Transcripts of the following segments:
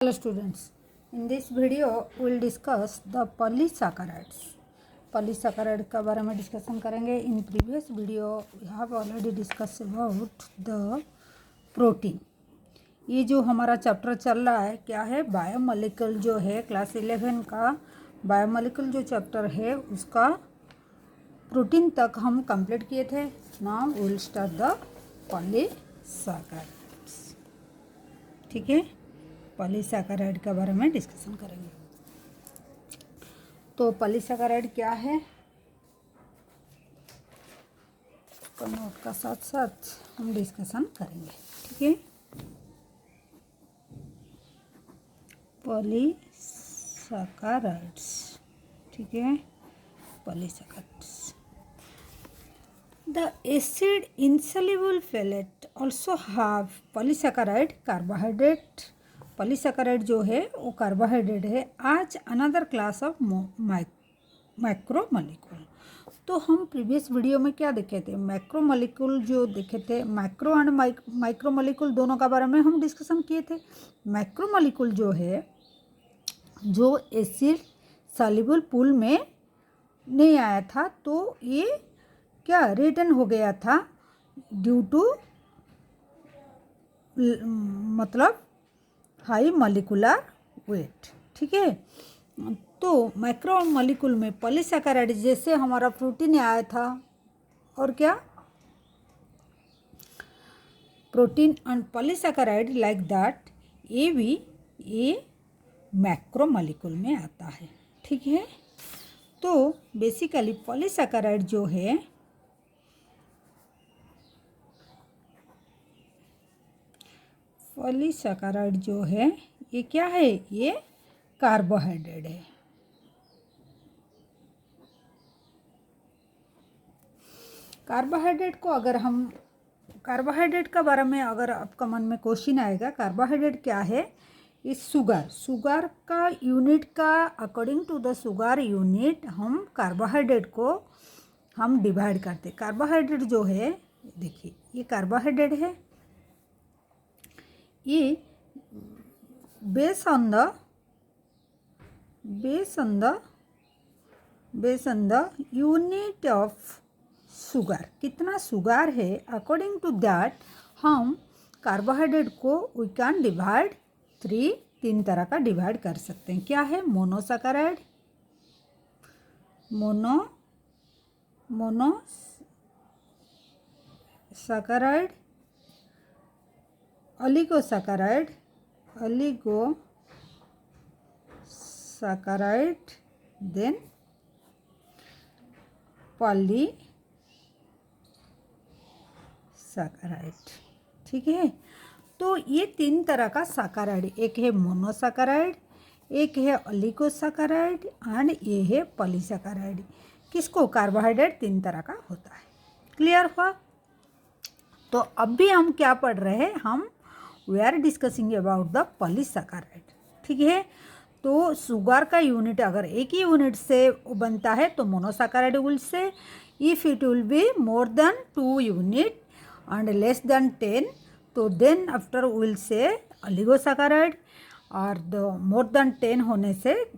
Hello students, in this video we will discuss the polysaccharides. Polysaccharide का बारे में discussion करेंगे. In previous video we have already discussed about the protein. ये जो हमारा chapter चल रहा है क्या है, बायोमोलिक्यूल जो है क्लास 11 का बायोमोलिक्यूल जो चैप्टर है उसका प्रोटीन तक हम कंप्लीट किए थे. Now we will start the polysaccharides. ठीक है, पॉलीसैकेराइड के बारे में डिस्कशन करेंगे. तो पॉलीसैकेराइड क्या है, उसका नोट का साथ साथ हम डिस्कशन करेंगे. ठीक है, पॉलीसैकेराइड्स. ठीक है, polysaccharides. The acid insoluble pellet also have polysaccharide carbohydrate. Polysaccharide जो है वो कार्बोहाइड्रेट है. आज अनदर क्लास ऑफ मैक्रोमोलिक्यूल. तो हम प्रीवियस वीडियो में क्या देखे थे, मैक्रोमोलिक्यूल जो देखे थे, मैक्रो एंड माइक्रोमोलिक्यूल दोनों का बारे में हम डिस्कशन किए थे. मैक्रोमोलिक्यूल जो है जो एसिड सॉल्युबल पूल में नहीं आया था, तो ये क्या रिटर्न हो गया था ड्यू टू मतलब हाई मॉलिक्यूलर वेट. ठीक है, तो मैक्रो मॉलिक्यूल में पॉलीसैकेराइड जैसे हमारा प्रोटीन आया था, और क्या protein and polysaccharide like that, ये मैक्रो मॉलिक्यूल में आता है. ठीक है, तो बेसिकली पॉलीसैकेराइड जो है पॉलीसैकेराइड जो है ये क्या है, ये कार्बोहाइड्रेट है. कार्बोहाइड्रेट को अगर हम कार्बोहाइड्रेट का बारे में अगर आपका मन में क्वेश्चन आएगा, कार्बोहाइड्रेट क्या है, इस शुगर का यूनिट का according to the sugar unit हम कार्बोहाइड्रेट को हम डिवाइड करते. कार्बोहाइड्रेट जो है देखिए, ये कार्बोहाइड्रेट है, ये base on the unit of sugar, कितना शुगर है अकॉर्डिंग टू दैट हम कार्बोहाइड्रेट को वी कैन डिवाइड तीन तरह का डिवाइड कर सकते हैं. क्या है, monosaccharide, monosaccharide, oligosaccharide, then polysaccharide. ठीक है, तो ये तीन तरह का सैकेराइड, एक है मोनोसैकेराइड, एक है ओलिगोसैकेराइड एंड ये है पॉलीसैकेराइड. किसको, कार्बोहाइड्रेट तीन तरह का होता है. क्लियर हुआ. तो अब भी हम क्या पढ़ रहे हैं, हम we are discussing about the polysaccharide. ठीक है, तो शुगर का यूनिट अगर एक ही यूनिट से बनता है तो monosaccharide will say, if it will be more than 2 unit and less than 10, तो then after will say oligosaccharide. और द मोर देन 10 होने से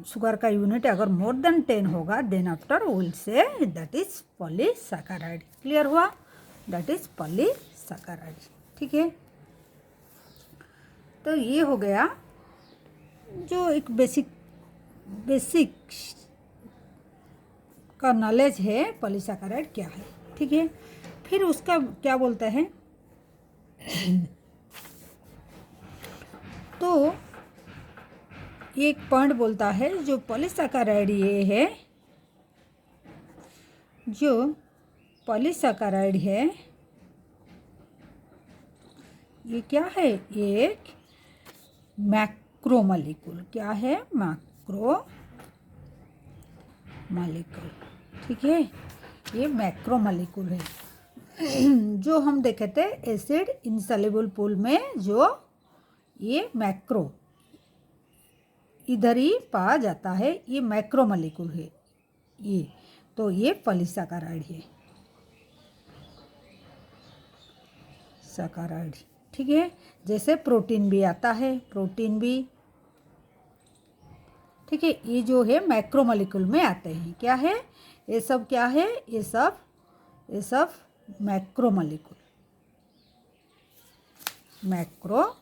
शुगर का यूनिट अगर मोर देन 10 होगा, then after will say that is polysaccharide. Clear हुआ, that is polysaccharide. ठीक है, तो ये हो गया जो एक बेसिक का नॉलेज है पॉलीसैकेराइड क्या है. ठीक है, फिर उसका क्या बोलता है, तो एक पॉइंट बोलता है जो पॉलीसैकेराइड ये है, जो पॉलीसैकेराइड है ये क्या है, एक मैक्रोमोलिक्यूल. क्या है, मैक्रोमोलिक्यूल. ठीक है, ये मैक्रोमोलिक्यूल है जो हम देखे थे एसिड इनसॉल्युबल पूल में, जो ये मैक्रो इधर ही पाया जाता है, ये मैक्रोमोलिक्यूल है ये. तो ये पॉलीसैकेराइड है, सैकेराइड. ठीक है। जैसे प्रोटीन भी आता है, प्रोटीन भी, ठीक है। ये जो है मैक्रोमोलिक्यूल में आते हैं। क्या है ये सब? क्या है ये सब? ये सब मैक्रोमोलिक्यूल, मैक्रोमोलिक्यूल,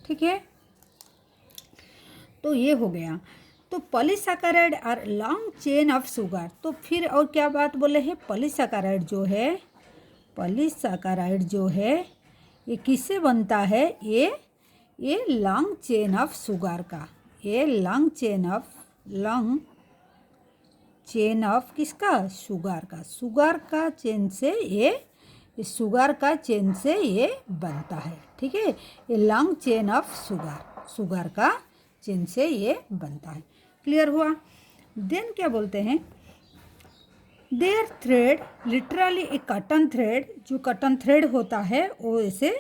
ठीक है। तो ये हो गया। तो polysaccharide are long chain of sugar. तो फिर और क्या बात बोले हैं? पॉलीसैकेराइड जो है, पॉलीसैकेराइड जो है ये किससे बनता है? ये लॉन्ग चेन ऑफ शुगर का, ये लॉन्ग चेन ऑफ किसका? शुगर का, शुगर का चेन से ये शुगर का चेन से ये बनता है, ठीक है। ये लॉन्ग चेन ऑफ शुगर का चेन से ये बनता है। क्लियर हुआ? देन क्या बोलते हैं? There thread, literally a cotton thread, जो कॉटन थ्रेड होता है वो ऐसे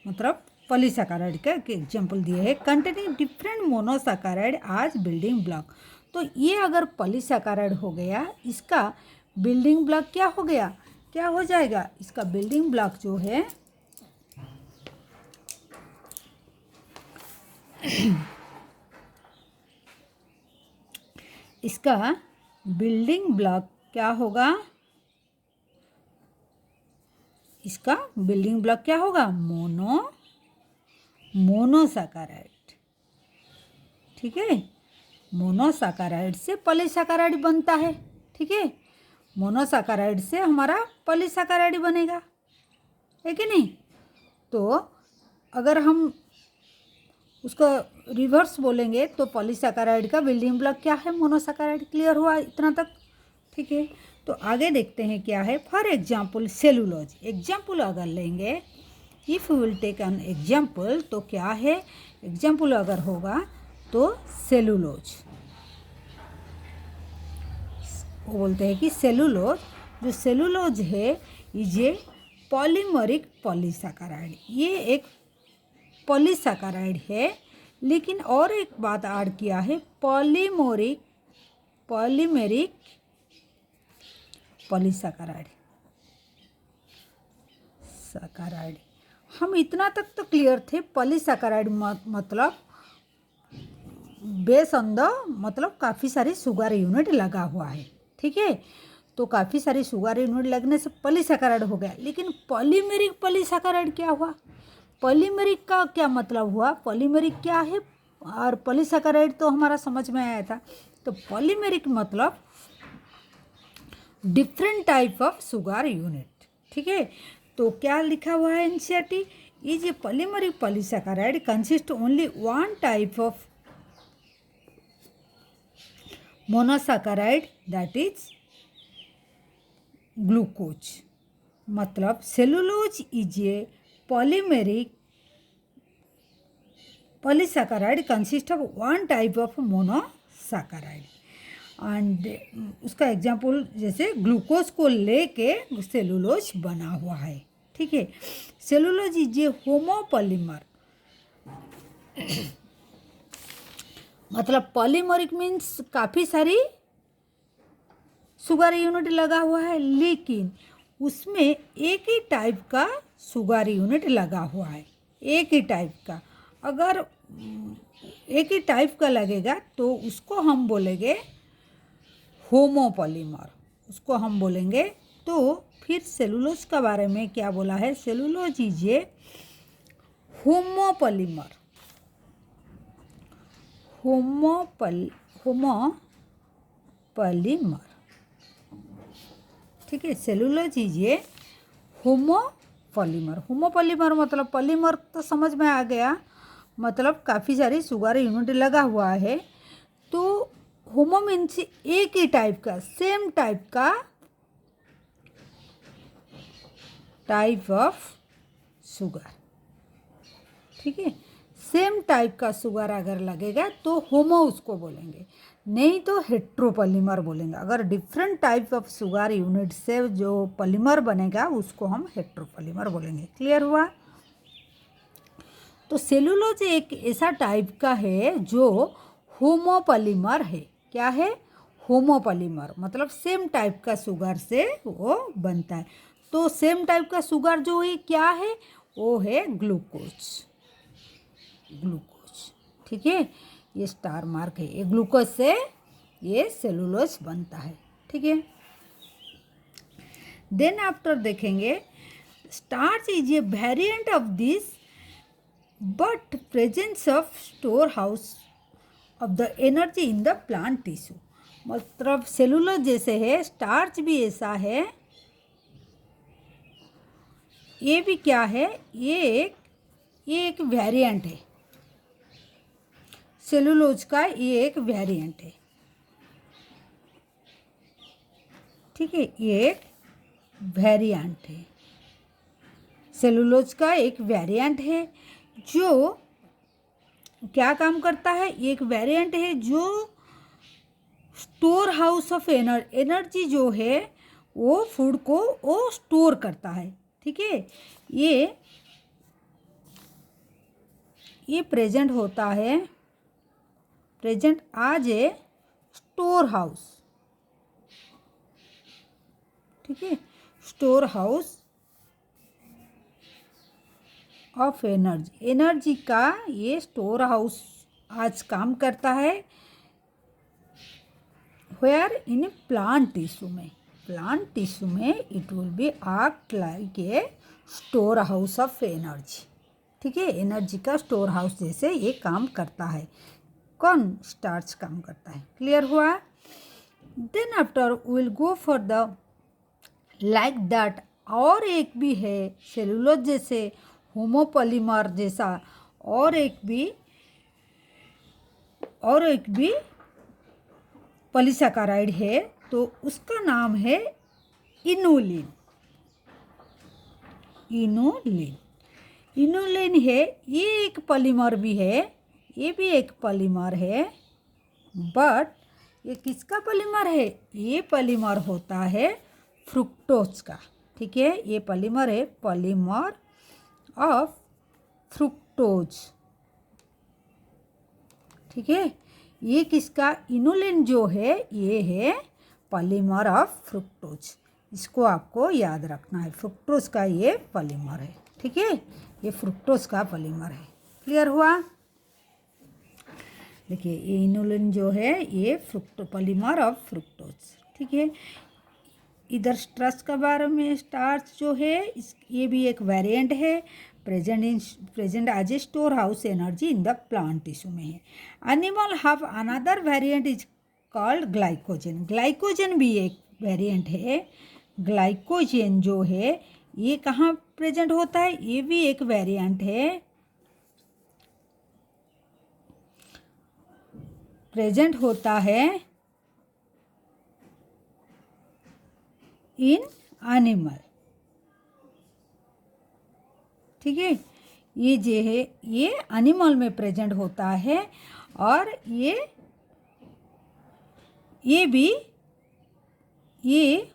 मतलब पॉलीसैकेराइड का एक एग्जाम्पल दिए है, कंटेनिंग डिफरेंट मोनोसैकेराइड आज बिल्डिंग ब्लॉक। तो ये अगर पॉलीसैकेराइड हो गया, इसका बिल्डिंग ब्लॉक क्या हो गया? क्या हो जाएगा? इसका बिल्डिंग ब्लॉक जो है इसका बिल्डिंग ब्लॉक क्या होगा? इसका बिल्डिंग ब्लॉक क्या होगा? मोनोसैकेराइड, ठीक है। मोनोसैकेराइड से पॉलीसैकेराइड बनता है, ठीक है। मोनोसैकेराइड से हमारा पॉलीसैकेराइड बनेगा, है कि नहीं? तो अगर हम उसको रिवर्स बोलेंगे तो पॉलीसैकेराइड का बिल्डिंग ब्लॉक क्या है? मोनोसैकेराइड। क्लियर हुआ इतना तक? ठीक है। तो आगे देखते हैं क्या है। फॉर एग्जाम्पल सेलुलोज, एग्जाम्पल अगर लेंगे, if you will take an example, तो क्या है? एग्जाम्पल अगर होगा तो सेलुलोज, वो बोलते हैं कि सेलुलोज, जो सेलुलोज है ये पॉलीमरिक पॉलीसैकेराइड, ये एक पॉलीसैकेराइड है। लेकिन और एक बात ऐड किया है, पॉलीमेरिक पॉलीसैकेराइड, सैकेराइड। हम इतना तक तो क्लियर थे, पॉलीसैकेराइड मतलब बेस ऑन द, मतलब काफ़ी सारी शुगर यूनिट लगा हुआ है, ठीक है। तो काफ़ी सारी शुगर यूनिट लगने से पॉलीसैकेराइड हो गया। लेकिन पॉलीमेरिक पॉलीसैकेराइड क्या हुआ? पॉलीमेरिक का क्या मतलब हुआ? पॉलीमेरिक क्या है? और पॉलीसैकेराइड तो हमारा समझ में आया था। तो पॉलीमेरिक मतलब different type of sugar unit, ठीक है। तो क्या लिखा हुआ है NCERT? Is a polymeric polysaccharide consist only one type of monosaccharide that is glucose. मतलब cellulose is a polymeric polysaccharide consist of one type of monosaccharide. And उसका example जैसे ग्लूकोज को लेके सेलुलोज बना हुआ है, ठीक है। सेलुलोज इज ए होमोपॉलीमर, मतलब पॉलीमरिक मीन्स काफ़ी सारी शुगर यूनिट लगा हुआ है, लेकिन उसमें एक ही टाइप का शुगर यूनिट लगा हुआ है, एक ही टाइप का। अगर एक ही टाइप का लगेगा तो उसको हम बोलेंगे होमोपॉलीमर, उसको हम बोलेंगे। तो फिर सेलुलोज का बारे में क्या बोला है? Cellulose is a homopolymer, homopolymer, ठीक है। Cellulose is a homopolymer. Homopolymer मतलब पॉलीमर तो समझ में आ गया, मतलब काफ़ी सारी शुगर यूनिट लगा हुआ है। तो होमो मीन्स एक ही टाइप का, सेम टाइप का, टाइप ऑफ शुगर, ठीक है। सेम टाइप का शुगर अगर लगेगा तो होमो उसको बोलेंगे, नहीं तो हेट्रोपॉलीमर बोलेंगे। अगर different type of sugar unit से जो पॉलीमर बनेगा उसको हम हेट्रोपॉलीमर बोलेंगे। क्लियर हुआ? तो सेलुलोज एक ऐसा टाइप का है जो होमोपॉलीमर है। क्या है? होमोपॉलीमर मतलब सेम टाइप का शुगर से वो बनता है। तो सेम टाइप का शुगर जो है क्या है, वो है ग्लूकोज। ग्लूकोज, ठीक है, ये स्टार मार्क है। ये ग्लूकोज से ये सेलुलोज बनता है, ठीक है। देन आफ्टर देखेंगे starch is a variant of this but presence of store house of the energy in the plant tissue. मतलब सेलुलोज जैसे है, स्टार्च भी ऐसा है, ये भी क्या है, ये एक वेरिएंट है सेलुलोज का, ये एक वेरिएंट है, ठीक है, ये एक वेरिएंट है सेलुलोज का, एक वेरिएंट है जो क्या काम करता है, एक वेरिएंट है जो स्टोर हाउस ऑफ एनर्जी जो है वो फूड को वो स्टोर करता है, ठीक है। ये प्रेजेंट होता है, प्रेजेंट आज ए स्टोर हाउस, ठीक है, store house of energy, energy का ये स्टोर हाउस आज काम करता है। वेयर इन प्लांट टिश्यू में, प्लांट टिश्यू में it will B act like a store house of energy, ठीक है, एनर्जी का स्टोर हाउस जैसे ये काम करता है। कौन, स्टार्च काम करता है, क्लियर हुआ। Then after will go for the like that, और एक भी है सेलुलोज जैसे होमोपॉलीमर जैसा, और एक भी पॉलीसैकेराइड है, तो उसका नाम है इनुलिन। इनुलिन है, ये एक पॉलीमर भी है, ये भी एक पॉलीमर है, बट ये किसका पॉलीमर है, ये पॉलीमर होता है फ्रुक्टोज का, ठीक है, ये पॉलीमर है, पॉलीमर ऑफ फ्रुक्टोज, ठीक है। ये किसका, इनुलिन जो है ये है पॉलीमर ऑफ फ्रुक्टोज, इसको आपको याद रखना है, फ्रुक्टोज का ये पॉलीमर है, ठीक है, ये फ्रुक्टोज का पॉलीमर है, क्लियर हुआ। देखिए ये इनुलिन जो है ये पॉलीमर ऑफ फ्रुक्टोज, ठीक है। इधर स्ट्रेस के बारे में, स्टार्च जो है ये भी एक वेरिएंट है, present as a store house energy in the plant tissue में है। Animal have another variant is called glycogen, glycogen भी एक वेरिएंट है। ग्लाइकोजन जो है ये कहाँ प्रेजेंट होता है, ये भी एक वेरिएंट है, प्रेजेंट होता है इन एनिमल, ठीक है, ये जो है ये एनिमल में प्रेजेंट होता है, और ये भी ये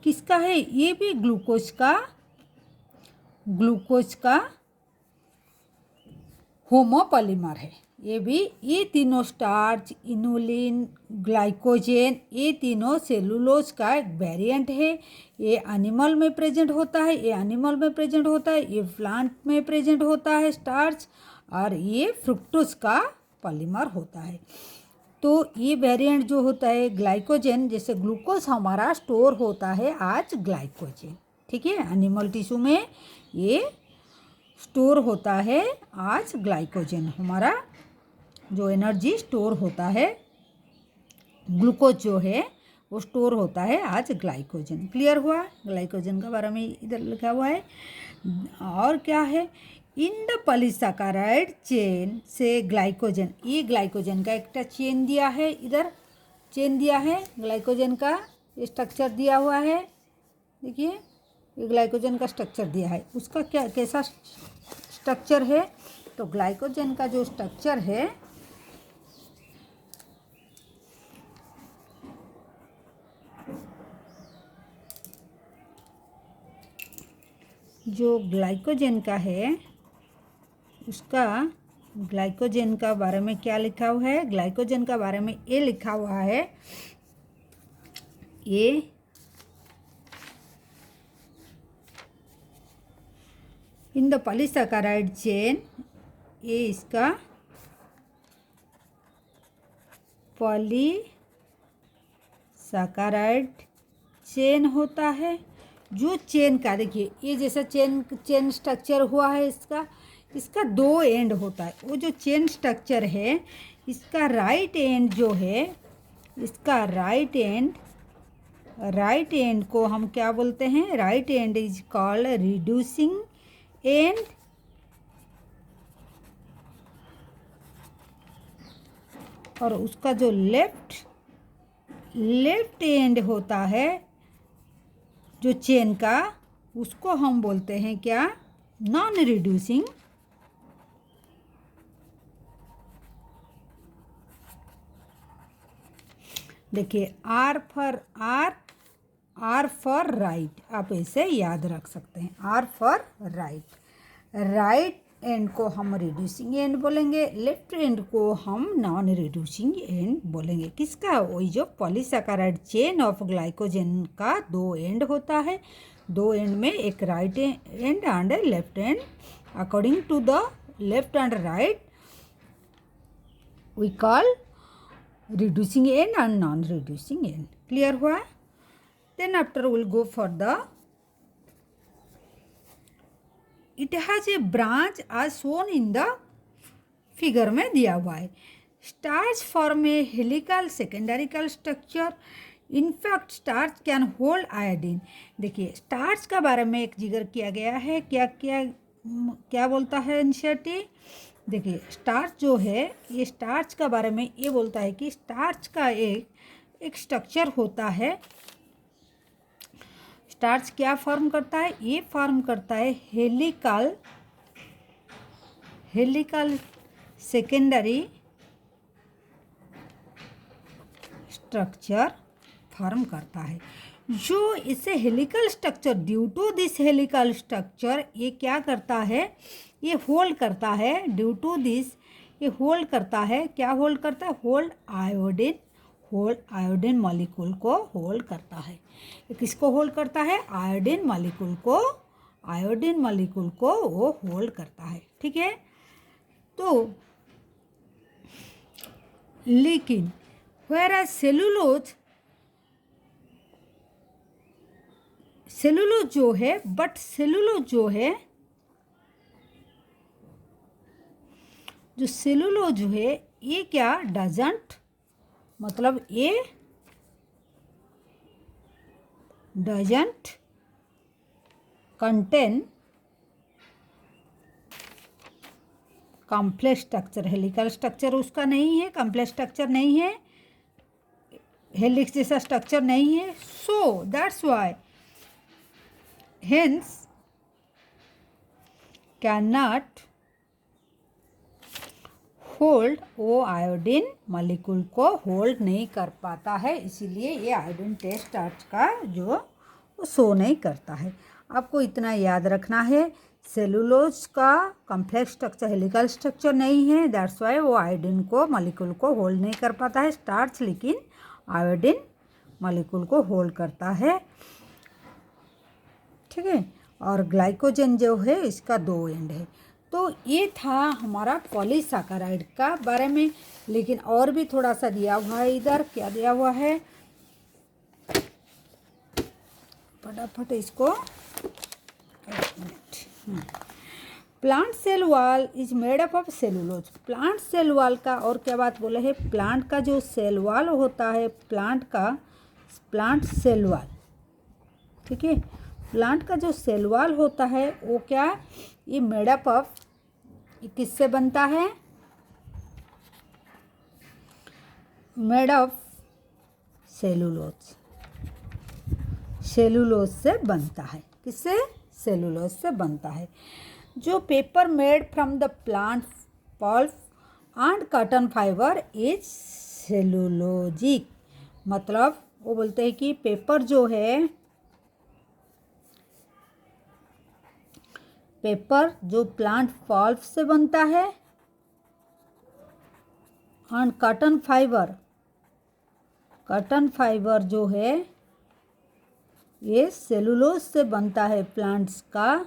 किसका है, ये भी ग्लूकोज का होमोपॉलीमर है, ये भी, ये तीनों स्टार्च, इनुलिन, ग्लाइकोजन, ये तीनों सेलुलोज का एक वेरिएंट है। ये एनिमल में प्रेजेंट होता है, ये प्लांट में प्रेजेंट होता है स्टार्च, और ये फ्रुक्टोज का पॉलीमर होता है। तो ये वेरिएंट जो होता है ग्लाइकोजन, जैसे ग्लूकोज हमारा स्टोर होता है आज ग्लाइकोजन, ठीक है, एनिमल टिश्यू में ये स्टोर होता है आज ग्लाइकोजन, हमारा जो एनर्जी स्टोर होता है, ग्लूकोज जो है वो स्टोर होता है आज ग्लाइकोजन, क्लियर हुआ। ग्लाइकोजन के बारे में इधर लिखा हुआ है। और क्या है, इन द पॉलीसैकेराइड चेन से ग्लाइकोजन, ये ग्लाइकोजन का एक चेन दिया है, इधर चेन दिया है ग्लाइकोजन का, स्ट्रक्चर दिया हुआ है, देखिए ये ग्लाइकोजन का स्ट्रक्चर दिया है, उसका क्या कैसा स्ट्रक्चर है, तो ग्लाइकोजन का जो स्ट्रक्चर है जो ग्लाइकोजन का है, उसका ग्लाइकोजन का बारे में क्या लिखा हुआ है, ग्लाइकोजन का बारे में ये लिखा हुआ है, ये इन द पॉलीसैकेराइड चेन, ये इसका पॉलीसैकेराइड चेन होता है। जो चेन का देखिए ये जैसा चेन स्ट्रक्चर हुआ है, इसका दो एंड होता है। वो जो चेन स्ट्रक्चर है इसका राइट एंड जो है, इसका राइट एंड को हम क्या बोलते हैं? Right and is called reducing and, और उसका जो लेफ्ट एंड होता है जो चेन का, उसको हम बोलते हैं क्या? Non reducing. देखिए आर फॉर राइट, आप ऐसे याद रख सकते हैं। आर फॉर राइट एंड को हम रिड्यूसिंग एंड बोलेंगे, लेफ्ट एंड को हम नॉन रिड्यूसिंग एंड बोलेंगे। किसका? वही जो पॉलीसैकेराइड चेन ऑफ ग्लाइकोजन का दो एंड होता है। दो एंड में एक right end and left end. According to the left end right we call reducing end and non-reducing end. Clear हुआ? Then after we'll go for the, it has a branch as shown in the figure में दिया हुआ है। Starch form a helical secondary structure. In fact starch can hold iodine. देखिए starch का बारे में एक जिक्र किया गया है। क्या बोलता है इंशर्टी? देखिए स्टार्च जो है, ये स्टार्च का बारे में ये बोलता है कि स्टार्च का एक स्ट्रक्चर होता है। स्टार्च क्या फॉर्म करता है? ये फॉर्म करता है हेलिकल सेकेंडरी स्ट्रक्चर फॉर्म करता है। जो इसे helical structure, due to this helical structure, ये क्या करता है? ये होल्ड करता है। ड्यू टू दिस ये होल्ड करता है। क्या होल्ड करता है? होल्ड आयोडीन मॉलिक्यूल को होल्ड करता है। ये किसको होल्ड करता है? आयोडीन मॉलिक्यूल को वो होल्ड करता है। ठीक है। तो लेकिन whereas सेलुलोज जो है, बट सेलुलोज जो है, जो सेलुलोज जो है ये क्या डजंट, मतलब ये doesn't contain complex structure. Helical structure उसका नहीं है, कॉम्प्लेक्स स्ट्रक्चर नहीं है, हेलिक्स जैसा स्ट्रक्चर नहीं है। So that's why hence can not hold, वो आयोडीन मॉलिक्यूल को होल्ड नहीं कर पाता है, इसीलिए ये आयोडीन टेस्ट स्टार्च का जो शो नहीं करता है। आपको इतना याद रखना है, सेलुलोज का कॉम्प्लेक्स स्ट्रक्चर हेलिकल स्ट्रक्चर नहीं है, दैट्स वाई वो आयोडीन को मॉलिक्यूल को होल्ड नहीं कर पाता है। स्टार्च लेकिन आयोडीन मॉलिक्यूल को होल्ड करता है। ठीक है। और ग्लाइकोजन जो है इसका दो एंड है। तो ये था हमारा पॉलीसैकेराइड का बारे में। लेकिन और भी थोड़ा सा दिया हुआ है। इधर क्या दिया हुआ है, फटाफट इसको, एक मिनट। Plant cell wall is made up of cellulose. Plant cell wall का और क्या बात बोले है? प्लांट का जो सेल वॉल होता है, प्लांट सेल वॉल, ठीक है, प्लांट का जो सेल वॉल होता है वो क्या, ये मेड अप ऑफ, किससे बनता है? Made of cellulose. सेलुलोज से बनता है। किससे? सेलुलोज से बनता है। जो paper made from the plant pulp and cotton fibre is cellulosic. मतलब वो बोलते हैं कि पेपर जो है, पेपर जो प्लांट पल्प से बनता है एंड कॉटन फाइबर जो है ये सेलुलोज से बनता है, प्लांट्स का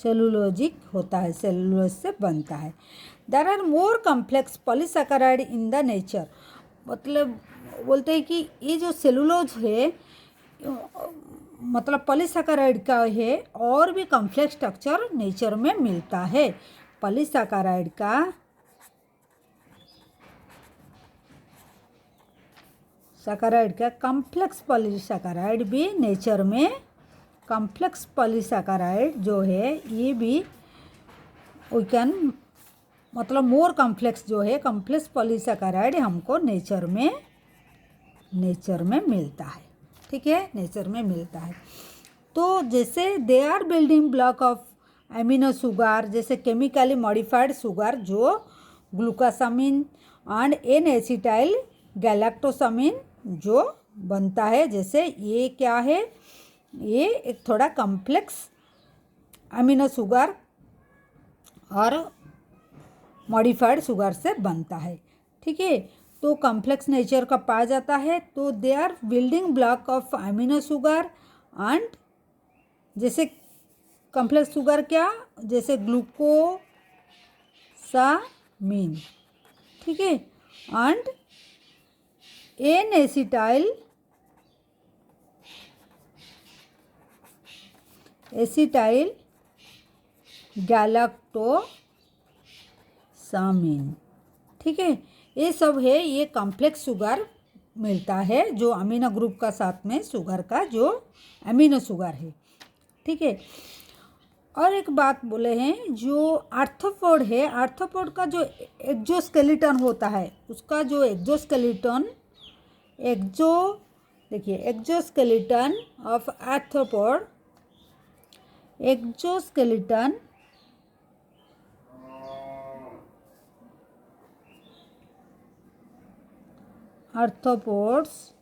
सेलुलोजिक होता है, सेलुलोज से बनता है। There are more complex polysaccharide in the nature, मतलब बोलते हैं कि ये जो सेलुलोज है मतलब पॉलीसैकेराइड का है, और भी कॉम्प्लेक्स स्ट्रक्चर नेचर में मिलता है। पॉलीसैकेराइड का कॉम्प्लेक्स पॉलीसैकेराइड भी नेचर में, कॉम्प्लेक्स पॉलीसैकेराइड जो है ये भी वी कैन मतलब मोर कॉम्प्लेक्स जो है कॉम्प्लेक्स पॉलीसैकेराइड हमको नेचर में मिलता है। ठीक है, नेचर में मिलता है। तो जैसे they are building block of amino sugar, जैसे केमिकली मॉडिफाइड शुगर जो glucosamine and N acetyl galactosamine जो बनता है, जैसे ये क्या है, ये एक थोड़ा कॉम्प्लेक्स एमिनो शुगर और मॉडिफाइड शुगर से बनता है। ठीक है, तो कॉम्प्लेक्स नेचर का पाया जाता है। तो they are building block of amino sugar and जैसे कॉम्प्लेक्स शुगर क्या, जैसे ग्लूकोसामिन, ठीक है, एंड एन एसिटाइल गैलेक्टोसामिन। ठीक है, ये सब है, ये कॉम्प्लेक्स शुगर मिलता है जो अमीनो ग्रुप का साथ में शुगर का जो अमीनो शुगर है। ठीक है, और एक बात बोले हैं, जो आर्थ्रोपोड है, आर्थ्रोपोड का जो एक्जोस्केलेटन होता है, उसका जो एक्जोस्केलेटन देखिए exoskeleton of arthropod, exoskeleton arthropods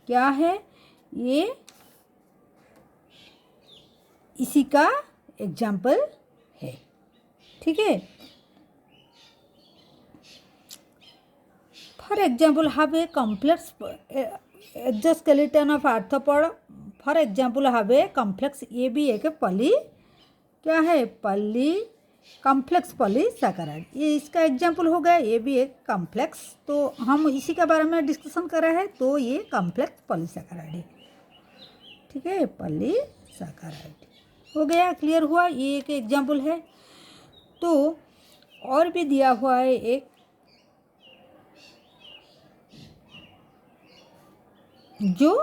क्या है, ये इसी का एग्जाम्पल है। ठीक है, for example have a complex exoskeleton of arthropod, for example have a complex, ये भी एक पॉली क्या है, पॉली कॉम्प्लेक्स पॉलीसैकेराइड, ये इसका एग्जाम्पल हो गया, ये भी एक कॉम्प्लेक्स। तो हम इसी के बारे में डिस्कशन कर रहे हैं, तो ये कॉम्प्लेक्स पॉलीसैकेराइड है। ठीक है, पॉलीसैकेराइड हो गया, क्लियर हुआ, ये एक एग्जाम्पल है। तो और भी दिया हुआ है एक, जो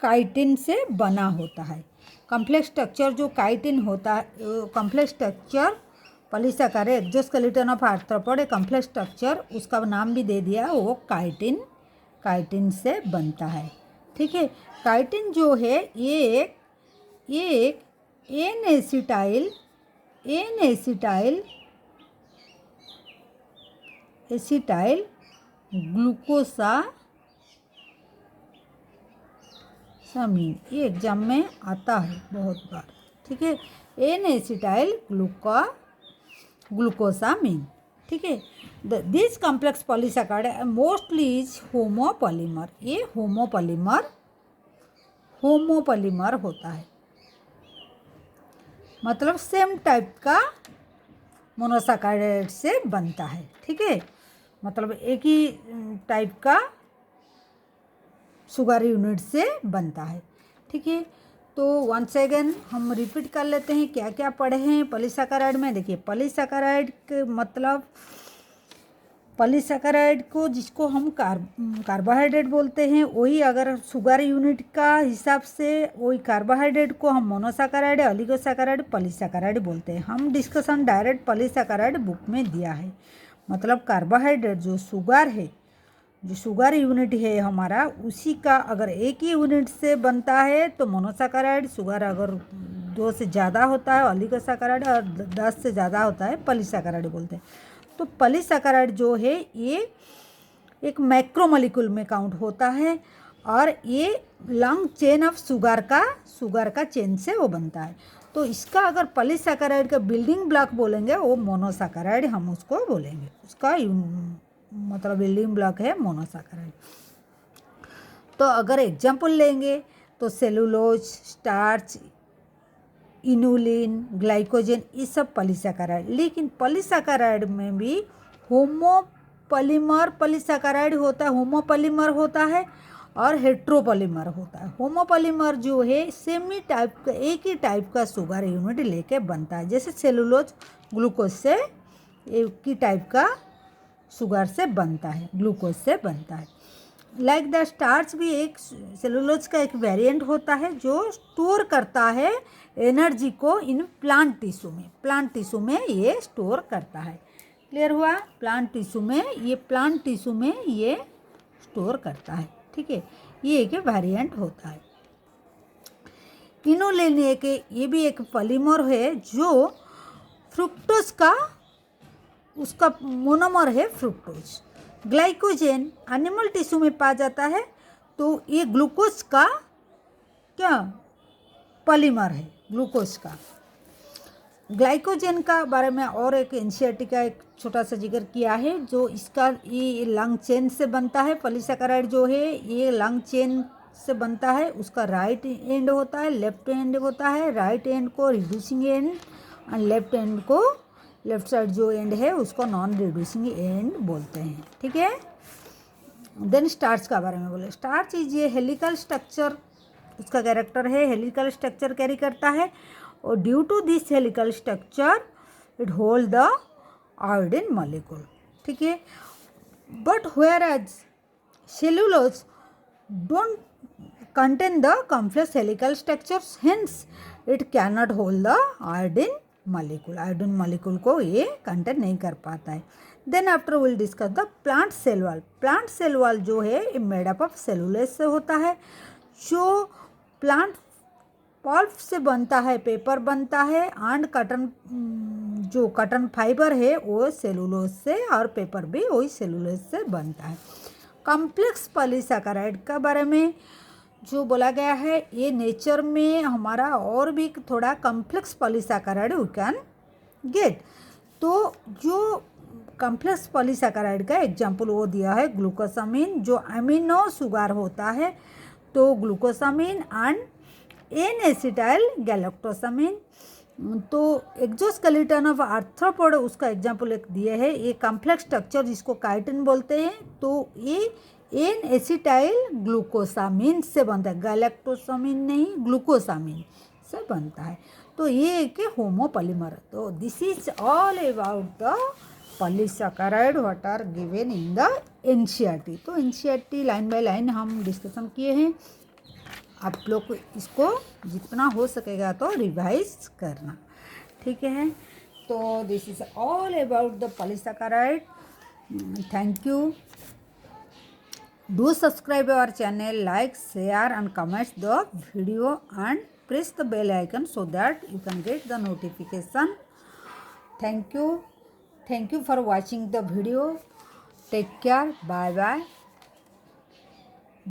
काइटिन से बना होता है, कॉम्प्लेक्स स्ट्रक्चर जो काइटिन होता है, complex structure polysaccharide exoskeleton of arthropod, complex structure, उसका नाम भी दे दिया, वो काइटिन से बनता है। ठीक है, काइटिन जो है ये एक एन एसिटाइल ग्लूकोसामिन, ये एग्जाम में आता है बहुत बार। ठीक है, एन एसिटाइल ग्लूकोसामिन। ठीक है, this complex polysaccharide mostly is homopolymer, ये होमोपॉलीमर होता है, मतलब सेम टाइप का मोनोसैकेराइड से बनता है। ठीक है, मतलब एक ही टाइप का शुगर यूनिट से बनता है। ठीक है, तो वंस अगेन हम रिपीट कर लेते हैं क्या क्या पढ़े हैं पॉलीसैकेराइड में। देखिए, पॉलीसैकेराइड के मतलब पॉलीसैकेराइड को जिसको हम कार्बोहाइड्रेट बोलते हैं, वही अगर शुगर यूनिट का हिसाब से वही कार्बोहाइड्रेट को हम मोनोसैकेराइड, ऑलिगोसैकेराइड, पॉलीसैकेराइड बोलते हैं। हम डिस्कशन डायरेक्ट पॉलीसैकेराइड बुक में दिया है, मतलब कार्बोहाइड्रेट जो शुगर है, जो शुगर यूनिट है हमारा, उसी का अगर एक ही यूनिट से बनता है तो मोनोसैकेराइड, शुगर अगर 2 से ज़्यादा होता है ऑलिगोसैकेराइड, और 10 से ज़्यादा होता है पॉलीसैकेराइड बोलते हैं। तो पॉलीसैकेराइड जो है ये एक मैक्रोमोलिक्यूल में काउंट होता है, और ये लॉन्ग चेन ऑफ शुगर का चेन से वो बनता है। तो इसका अगर पॉलीसैकेराइड का बिल्डिंग ब्लॉक बोलेंगे वो मोनोसैकेराइड हम उसको बोलेंगे, उसका मतलब बिल्डिंग ब्लॉक है मोनोसैकेराइड। तो अगर एग्जाम्पल लेंगे तो सेलुलोज, स्टार्च, इनुलिन, ग्लाइकोजन, ये सब पॉलीसैकेराइड। लेकिन पॉलीसैकेराइड में भी होमोपॉलीमर पॉलीसैकेराइड होता है, होमोपॉलीमर होता है और हेट्रोपॉलीमर होता है। होमोपॉलीमर जो है सेमी टाइप का, एक ही टाइप का शुगर यूनिट लेके बनता है, जैसे सेलुलोज ग्लूकोज से एक ही टाइप का शुगर से बनता है, ग्लूकोज से बनता है। लाइक द स्टार्च भी एक सेलुलोज का एक वेरिएंट होता है जो स्टोर करता है एनर्जी को इन प्लांट टिश्यू में। प्लांट टिश्यू में ये स्टोर करता है। क्लियर हुआ? प्लांट टिश्यू में ये स्टोर करता है। ठीक है, ये एक वेरिएंट होता है। इनुलिन ये भी एक पॉलीमर है जो फ्रुक्टोज का, उसका मोनोमर है फ्रुक्टोज। ग्लाइकोजन एनिमल टिश्यू में पाया जाता है, तो ये ग्लूकोज का क्या पॉलीमर है, ग्लूकोज का। ग्लाइकोजन का बारे में और एक एनसीईआरटी का एक छोटा सा जिक्र किया है, जो इसका ये लंग चेन से बनता है। पॉलीसैकेराइड जो है ये लंग चेन से बनता है। उसका राइट एंड होता है, लेफ्ट एंड होता है। राइट एंड को रिड्यूसिंग एंड और लेफ्ट एंड को, लेफ्ट साइड जो एंड है उसको नॉन रिड्यूसिंग एंड बोलते हैं। ठीक है। देन स्टार्च का बारे में बोले। स्टार्च इज ये हेलिकल स्ट्रक्चर, उसका कैरेक्टर है हेलिकल स्ट्रक्चर कैरी करता है, और due to this helical structure it hold the iodine molecule. ठीक है। But whereas cellulose don't contain the complex helical structures, hence it cannot hold the iodine molecule. iodine molecule को ये contain नहीं कर पाता है। Then after will discuss the plant cell wall. Plant cell wall जो है ये made up of cellulose से होता है। जो प्लांट पल्प से बनता है, पेपर बनता है, एंड कॉटन, जो कॉटन फाइबर है वो सेलुलोज से, और पेपर भी वही सेलुलोज से बनता है। कॉम्प्लेक्स पॉलीसैकेराइड का बारे में जो बोला गया है, ये नेचर में हमारा और भी थोड़ा complex polysaccharide we can get. तो जो कॉम्प्लेक्स पॉलीसैकेराइड का एग्जांपल वो दिया है ग्लूकोसामिन, जो अमीनो शुगर होता है, तो ग्लूकोसामिन एंड एन एसिटाइल गैलेक्टोसामिन। तो एक्सोस्केलेटन ऑफ आर्थ्रोपोड उसका एग्जांपल एक दिए है। ये कॉम्प्लेक्स स्ट्रक्चर जिसको काइटिन बोलते हैं, तो ये एन एसिटाइल ग्लूकोसामिन से बनता है, गैलेक्टोसामिन नहीं, ग्लूकोसामिन से बनता है। तो ये एक होमोपॉलीमर। तो this is all about the polysaccharide what are given in the NCERT. तो एनसीईआरटी लाइन बाय लाइन हम डिस्कशन किए हैं। आप लोग को इसको जितना हो सकेगा तो रिवाइज करना। ठीक है। तो this is all about the polysaccharide. Thank you. Do subscribe our channel, like, share and comment the video and press the bell icon so that you can get the notification. Thank you. Thank you for watching the video. Take care. Bye bye.